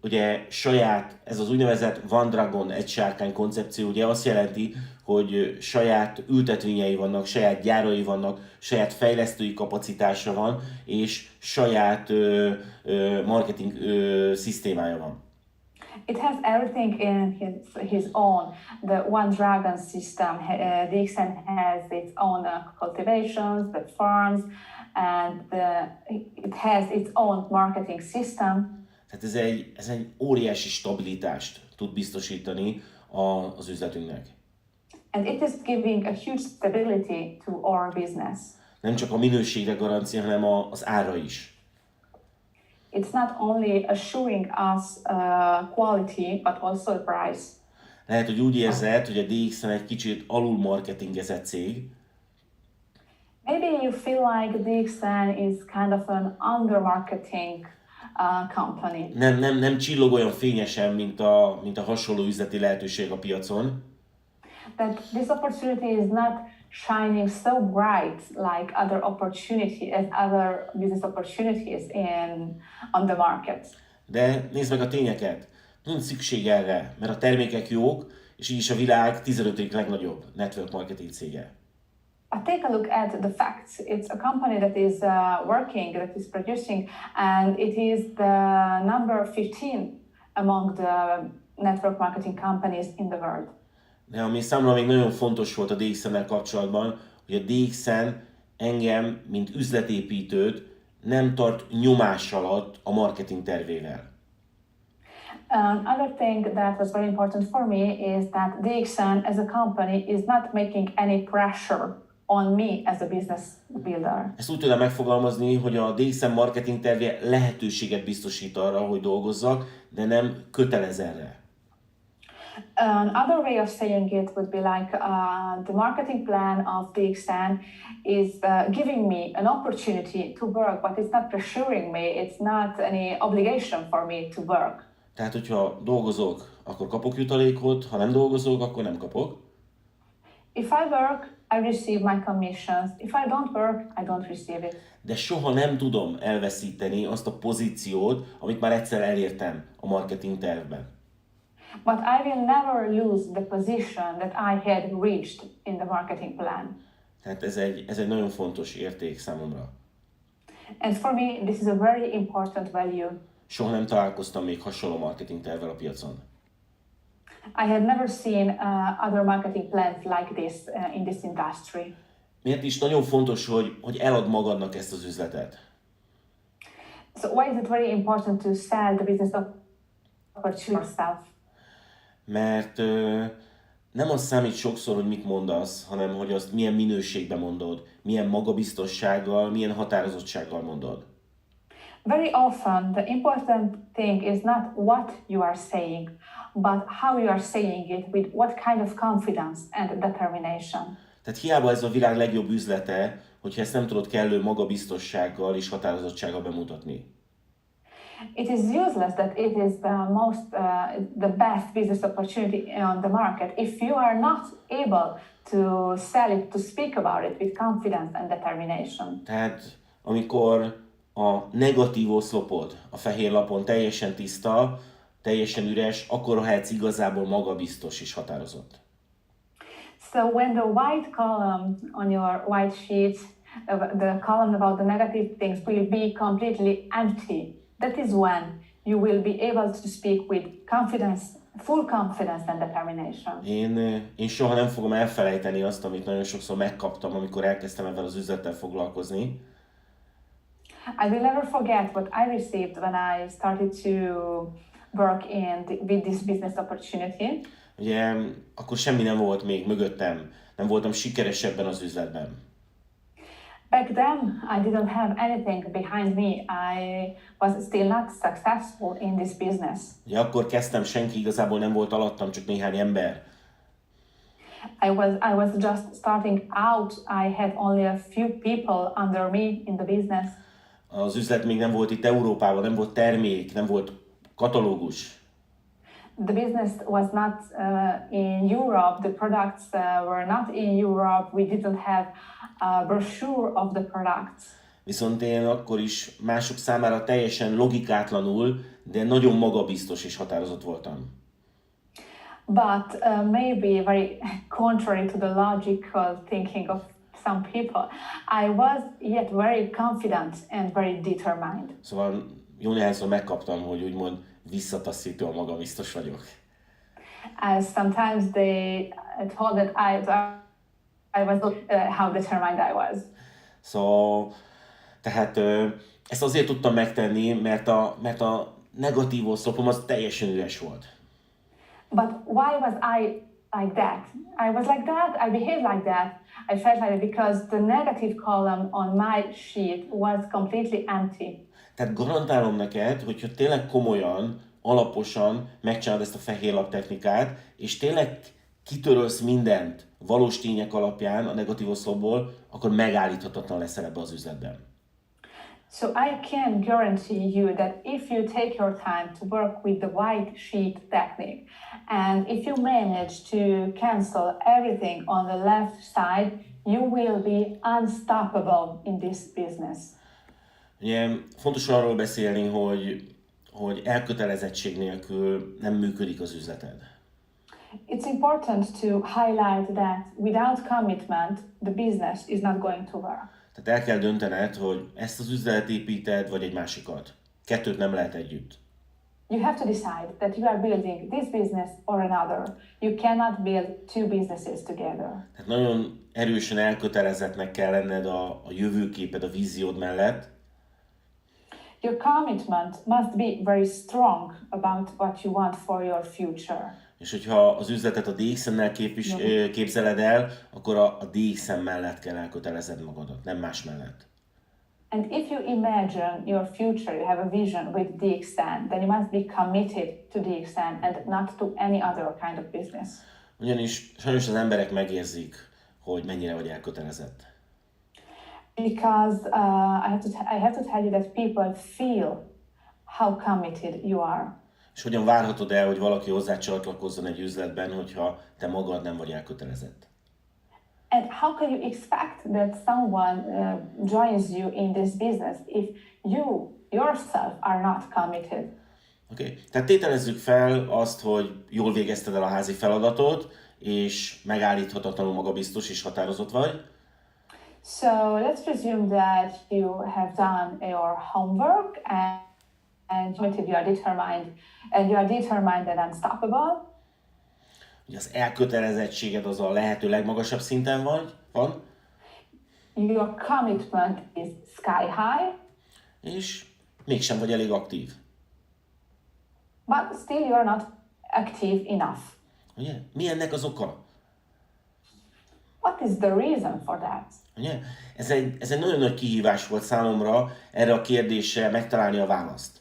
ugye saját, ez az úgynevezett One Dragon, egy sárkány koncepció, ugye azt jelenti, hogy saját ültetvényei vannak, saját gyárai vannak, saját fejlesztői kapacitása van, és saját marketing szisztémája van. It has everything in his own. The One Dragon system, DXN has its own cultivations, the farms, and it has its own marketing system. Tehát ez egy óriási stabilitást tud biztosítani az üzletünknek. And it is giving a huge stability to our business. Nem csak a minőségre garancia, hanem az ára is. It's not only assuring us quality, but also the price. Lehet, hogy úgy érzed, hogy a DXN egy kicsit alul marketingezett cég. Maybe you feel like DXN is kind of an under-marketing company. Nem csillog olyan fényesen, mint a hasonló üzleti lehetőség a piacon. That this opportunity is not shining so bright like other business opportunities on the market. De nézd meg a tényeket. Nincs szükség erre, mert a termékek jók, és így is a világ 15. legnagyobb network marketing cége. But take a look at the facts. It's a company that is working, that is producing, and it is the number 15 among the network marketing companies in the world. De ami számomra még nagyon fontos volt a DXN-nel kapcsolatban, hogy a DXN engem, mint üzletépítőt nem tart nyomás alatt a marketing tervével. Another thing that was very important for me is that DXN as a company is not making any pressure on me as a business builder. Ezt úgy tudom megfogalmazni, hogy a DXN marketing terve lehetőséget biztosít arra, hogy dolgozzak, de nem kötelez erre. Another way of saying it would be like the marketing plan of DXN is giving me an opportunity to work, but it's not pressuring me, it's not any obligation for me to work. Tehát, hogyha dolgozok, akkor kapok jutalékot, ha nem dolgozok, akkor nem kapok. If I work, I receive my commissions. If I don't work, I don't receive it. De soha nem tudom elveszíteni azt a pozíciót, amit már egyszer elértem a marketing tervben. But I will never lose the position that I had reached in the marketing plan. Tehát ez egy nagyon fontos érték számomra. And for me, this is a very important value. Soha nem találkoztam még hasonló marketing tervvel a piacon. I had never seen other marketing plans like this in this industry. Miért is nagyon fontos, hogy elad magadnak ezt az üzletet? So why is it very important to sell the business opportunity yourself? Mert nem az számít sokszor, hogy mit mondasz, hanem hogy azt milyen minőségben mondod, milyen magabiztossággal, milyen határozottsággal mondod. Very often, the important thing is not what you are saying, but how you are saying it with what kind of confidence and determination. Tehát hiába ez a világ legjobb üzlete, hogyha ezt nem tudod kellő magabiztossággal és határozottsággal bemutatni. It is useless that it is the best business opportunity on the market if you are not able to sell it, to speak about it with confidence and determination. Tehát amikor a negatív oszlopod a fehér lapon teljesen tiszta, teljesen üres, akkor lehetsz igazából magabiztos és határozott. So when the white column on your white sheet, the column about the negative things will be completely empty, that is when you will be able to speak with confidence, full confidence and determination. Én soha nem fogom elfelejteni azt, amit nagyon sokszor megkaptam, amikor elkezdtem ebben az üzlettel foglalkozni. I will never forget what I received when I started to work with this business opportunity. Ugye akkor semmi nem volt még mögöttem, nem voltam sikeres ebben az üzletben. Back then, I didn't have anything behind me. I was still not successful in this business. Ugye akkor kezdtem, senki igazából nem volt alattam, csak néhány ember. I was just starting out. I had only a few people under me in the business. Az üzlet még nem volt itt Európában, nem volt termék, nem volt katalógus. The business was not in Europe. The products were not in Europe. We didn't have a brochure of the products. Viszont én akkor is mások számára teljesen logikátlanul, de nagyon magabiztos és határozott voltam. But maybe very contrary to the logical thinking of some people, I was yet very confident and very determined. Szóval jó néhányszor megkaptam, hogy úgymond visszataszítóan magabiztos vagyok. As sometimes they told that I was how determined I was. Szóval, tehát ezt azért tudtam megtenni, mert a negatív oszlopom az teljesen üres volt. But why was I like that? I was like that, I behaved like that. I felt like it because the negative column on my sheet was completely empty. Tehát garantálom neked, hogyha tényleg komolyan, alaposan megcsinálod ezt a fehérlap technikát, és tényleg kitörölsz mindent valós tények alapján a negatív oszlopból, akkor megállíthatatlan leszel ebbe az üzletben. So I can guarantee you that if you take your time to work with the white sheet technique, and if you manage to cancel everything on the left side, you will be unstoppable in this business. Ugye fontos arról beszélni, hogy elkötelezettség nélkül nem működik az üzleted. It's important to highlight that without commitment, the business is not going to work. Tehát el kell döntened, hogy ezt az üzletet építed, vagy egy másikat. Kettőt nem lehet együtt. You have to decide that you are building this business or another. You cannot build two businesses together. Tehát nagyon erősen elkötelezettnek kell lenned a jövőképed, a víziód mellett, Your commitment must be very strong about what you want for your future. és hogyha az üzletet a DXN-nel képzeled el, akkor a DXN mellett kell elkötelezed magadat, nem más mellett. And if you imagine your future, you have a vision with DXN, then you must be committed to DXN and not to any other kind of business. Ugyanis sajnos az emberek megérzik, hogy mennyire vagy elkötelezett. Because I have to tell you that people feel how committed you are. És hogyan várhatod el, hogy valaki hozzá csatlakozzon egy üzletben, hogyha te magad nem vagy elkötelezett? And how can you expect that someone joins you in this business if you yourself are not committed? Oké. Tehát tételezzük fel azt, hogy jól végezted el a házi feladatot, és megállíthatatlanul magabiztos és határozott vagy. So let's presume that you have done your homework and committed, you are determined and unstoppable. Ugye az elkötelezettséged az a lehető legmagasabb szinten van, Your commitment is sky high, és mégsem vagy elég aktív. but still you are not active enough. Ugye? Mi ennek az oka? What is the reason for that? Ugye? Ez egy nagyon nagy kihívás volt számomra erre a kérdésre megtalálni a választ.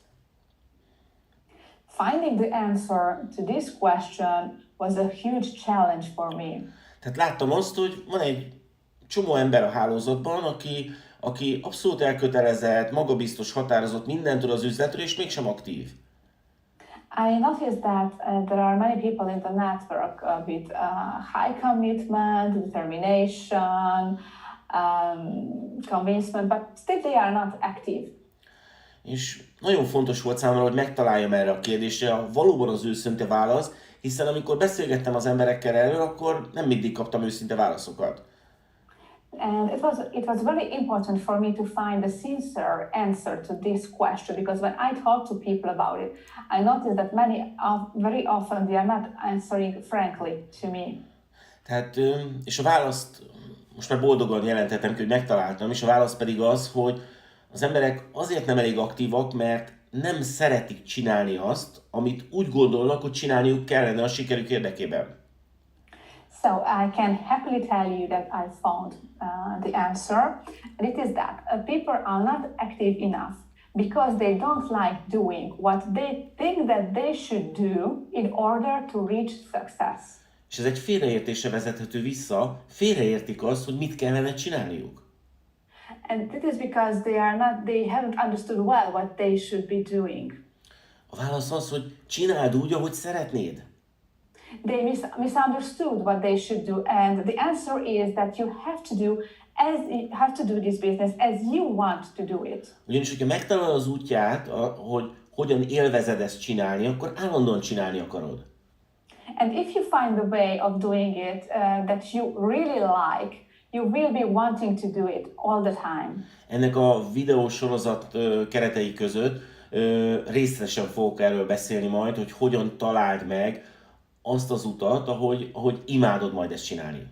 Finding the answer to this question was a huge challenge for me. Tehát láttam azt, hogy van egy csomó ember a hálózatban, aki abszolút elkötelezett, magabiztos, határozott, mindent tud az üzletről, és mégsem aktív. I noticed that there are many people in the network with high commitment, determination, convincement, but still they are not active. És nagyon fontos volt számomra, hogy megtaláljam erre a kérdésre valóban az őszinte választ, hiszen amikor beszélgettem az emberekkel erről, akkor nem mindig kaptam őszinte válaszokat. And it was very important for me to find a sincere answer to this question, because when I talk to people about it, I noticed that very often they are not answering frankly to me. Tehát, és a választ most már boldogan jelentettem ki, hogy megtaláltam, és a válasz pedig az, hogy az emberek azért nem elég aktívak, mert nem szeretik csinálni azt, amit úgy gondolnak, hogy csinálniuk kellene a sikerük érdekében. So I can happily tell you that I found the answer, and it is that people are not active enough because they don't like doing what they think that they should do in order to reach success. És ez egy félreértésre vezethető vissza, félreértik azt, hogy mit kellene csinálniuk. And it is because they haven't understood well what they should be doing. A válasz az, hogy csináld úgy, ahogy szeretnéd. They misunderstood what they should do, and the answer is that you have to do this business as you want to do it. Ugyanis, hogyha megtalálod az útját, hogy hogyan élvezed ezt csinálni, akkor állandóan csinálni akarod. And if you find the way of doing it that you really like, you will be wanting to do it all the time. Ennek a videósorozat keretei között részletesen fogok erről beszélni majd, hogy hogyan találd meg azt az utat, ahogy imádod majd ezt csinálni.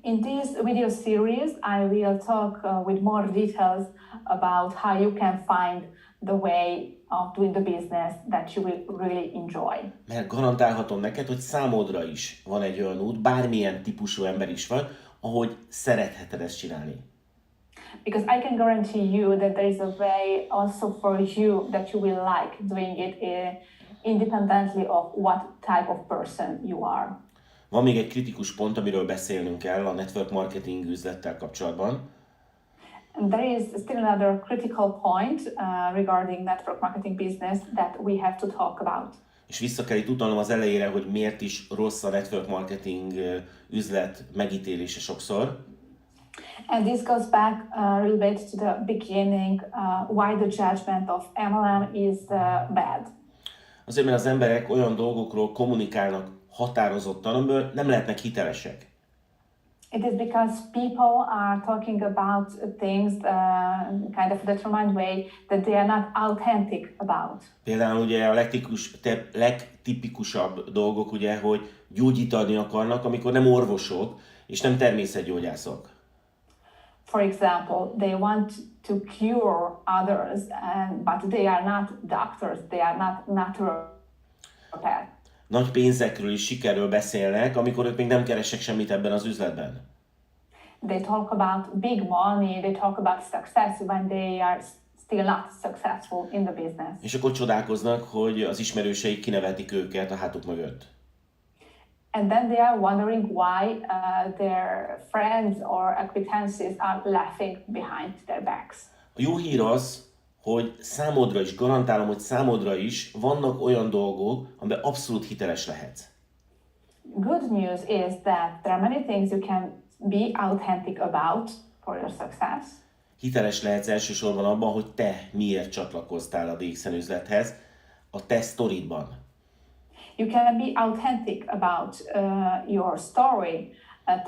In this video series, I will talk with more details about how you can find the way of doing the business that you will really enjoy. Mert garantálhatom neked, hogy számodra is van egy olyan út, bármilyen típusú ember is vagy, ahogy szeretheted ezt csinálni. Because I can guarantee you that there is a way also for you that you will like doing it independently of what type of person you are. Van még egy kritikus pont, amiről beszélnünk kell a network marketing üzlettel kapcsolatban. And there is still another critical point regarding network marketing business that we have to talk about. És vissza kell itt utalnom az elejére, hogy miért is rossz a network marketing üzlet megítélése sokszor. And this goes back a little bit to the beginning, why the judgment of MLM is bad. Azért, mert az emberek olyan dolgokról kommunikálnak határozottan, amiből nem lehetnek hitelesek. It is because people are talking about things kind of determined way that they are not authentic about. Például ugye a legtipikusabb dolgok, ugye, hogy gyógyít adni akarnak, amikor nem orvosok és nem természetgyógyászok. For example, they want to cure others, but they are not doctors, they are not naturopaths. Nagy pénzekről és sikerről beszélnek, amikor ők még nem keresnek semmit ebben az üzletben. They talk about big money, they talk about success when they are still not successful in the business. És akkor csodálkoznak, hogy az ismerőseik kinevetik őket a hátuk mögött. And then they are wondering why their friends or acquaintances are laughing behind their backs. A jó hír az, hogy számodra is, garantálom, hogy számodra is vannak olyan dolgok, amiben abszolút hiteles lehetsz. Good news is that there are many things you can be authentic about for your success. Hiteles lehetsz elsősorban abban, hogy te miért csatlakoztál a DXN üzlethez, a te sztoridban. You can be authentic about your story,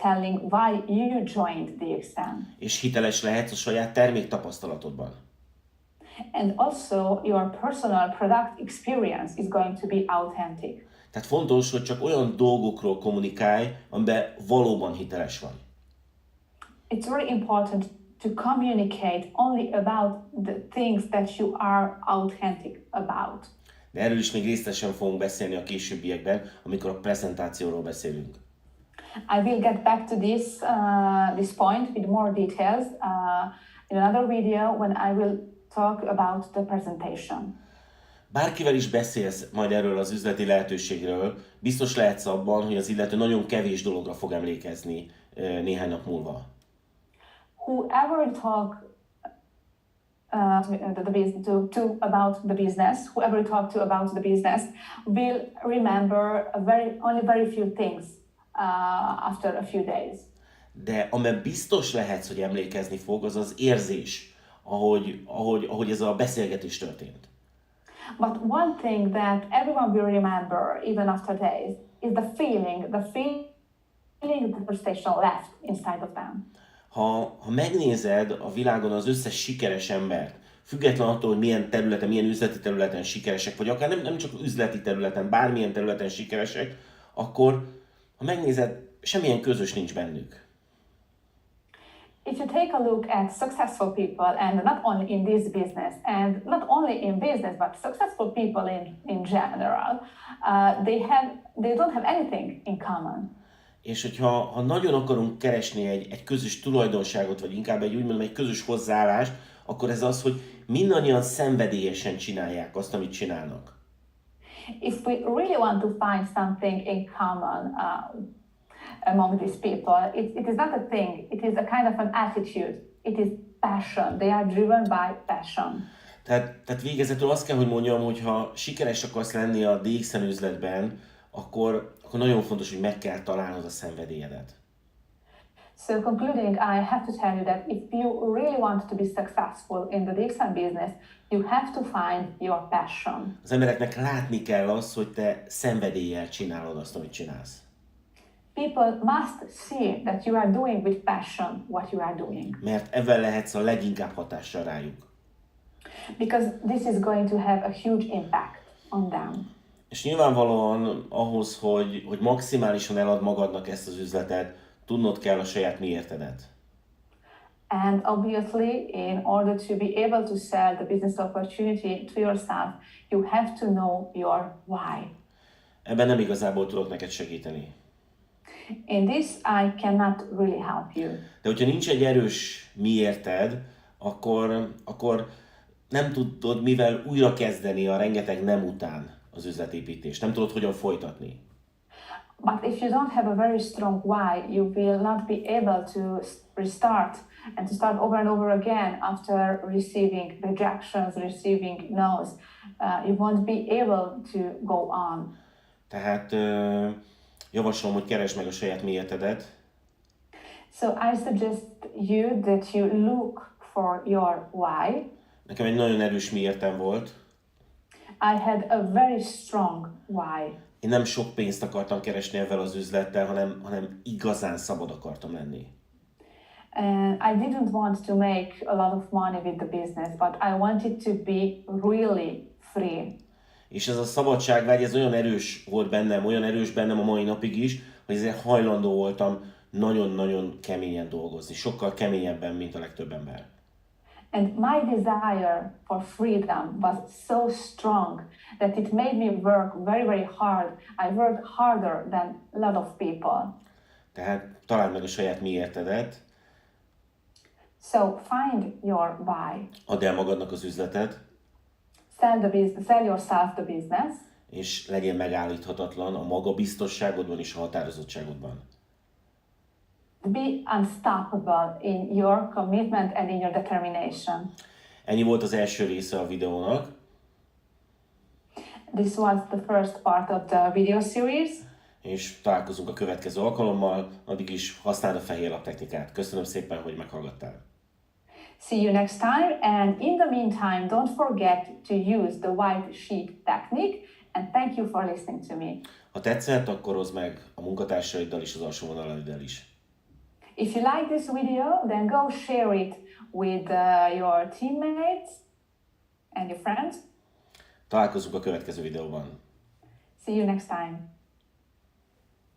telling why you joined DXN. És hiteles lehetsz a saját terméktapasztalatodban. And also your personal product experience is going to be authentic. Tehát fontos, hogy csak olyan dolgokról kommunikálj, amiben valóban hiteles vagy. It's very important to communicate only about the things that you are authentic about. De erről is még részletesen fogunk beszélni a későbbiekben, amikor a prezentációról beszélünk. I will get back to this point with more details in another video when I will talk about the presentation. Bárkivel is beszélsz majd erről az üzleti lehetőségről, biztos lehetsz abban, hogy az illető nagyon kevés dologra fog emlékezni néhány nap múlva. Whoever talk about the business, whoever you talk to about the business will remember only very few things after a few days. De amiben biztos lehetsz, hogy emlékezni fog, az az érzés, ahogy ez a beszélgetés történt. But one thing that everyone will remember, even after days, is the feeling that the conversation left inside of them. Ha megnézed a világon az összes sikeres embert, független attól, hogy milyen területen, milyen üzleti területen sikeresek, vagy akár nem csak üzleti területen, bármilyen területen sikeresek, akkor, ha megnézed, semmilyen közös nincs bennük. If you take a look at successful people, and not only in this business, and not only in business, but successful people in general, they don't have anything in common. És hogyha nagyon akarunk keresni egy közös tulajdonságot, vagy inkább egy közös hozzáállást, akkor ez az, hogy mindannyian szenvedélyesen csinálják azt, amit csinálnak. If we really want to find something in common among these people, it is not a thing, it is a kind of an attitude, it is passion, they are driven by passion. Tehát végezetül azt kell, hogy mondjam, hogy ha sikeres akarsz lenni a DXN üzletben, akkor nagyon fontos, hogy meg kell találnod a szenvedélyedet. So concluding, I have to tell you that if you really want to be successful in the DXN business, you have to find your passion. Az embereknek látni kell azt, hogy te szenvedéllyel csinálod azt, amit csinálsz. People must see that you are doing with passion what you are doing. Mert ebben lehetsz a leginkább hatással rájuk. Because this is going to have a huge impact on them. És nyilvánvalóan ahhoz, hogy maximálisan elad magadnak ezt az üzletet, tudnod kell a saját miértedet. And obviously, in order to be able to sell the business opportunity to yourself, you have to know your why. Ebben nem igazából tudok neked segíteni. In this, I cannot really help you. De hogyha nincs egy erős miérted, akkor nem tudod mivel újra kezdeni a rengeteg nem után az üzletépítést. Nem tudod hogyan folytatni. But if you don't have a very strong why, you will not be able to restart and to start over and over again after receiving rejections, receiving no's. You won't be able to go on. Tehát javaslom, hogy keresd meg a saját miértedet. So I suggest you that you look for your why. Nekem egy nagyon erős miértem volt. I had a very strong why. Én nem sok pénzt akartam keresni ezzel az üzlettel, hanem igazán szabad akartam lenni. And I didn't want to make a lot of money with the business, but I wanted to be really free. És ez a szabadságvágy, ez olyan erős volt bennem, olyan erős bennem a mai napig is, hogy ezért hajlandó voltam nagyon-nagyon keményen dolgozni. Sokkal keményebben, mint a legtöbb ember. And my desire for freedom was so strong that it made me work very, very hard. I worked harder than a lot of people. Tehát találd meg a saját miértedet, So find your why. add el magadnak az üzletet, Sell yourself the business. és legyél megállíthatatlan a magabiztosságodban és a határozottságodban. Be unstoppable in your commitment and in your determination. Ennyi volt az első része a videónak. This was the first part of the video series. És találkozunk a következő alkalommal, addig is használd a fehérlap technikát. Köszönöm szépen, hogy meghallgattál. See you next time, and in the meantime, don't forget to use the white sheet technique, and thank you for listening to me. Ha tetszett, akkor oszd meg a munkatársaiddal és az alsó vonalaiddal is. If you like this video, then go share it with your teammates and your friends. Találkozunk a következő videóban. See you next time.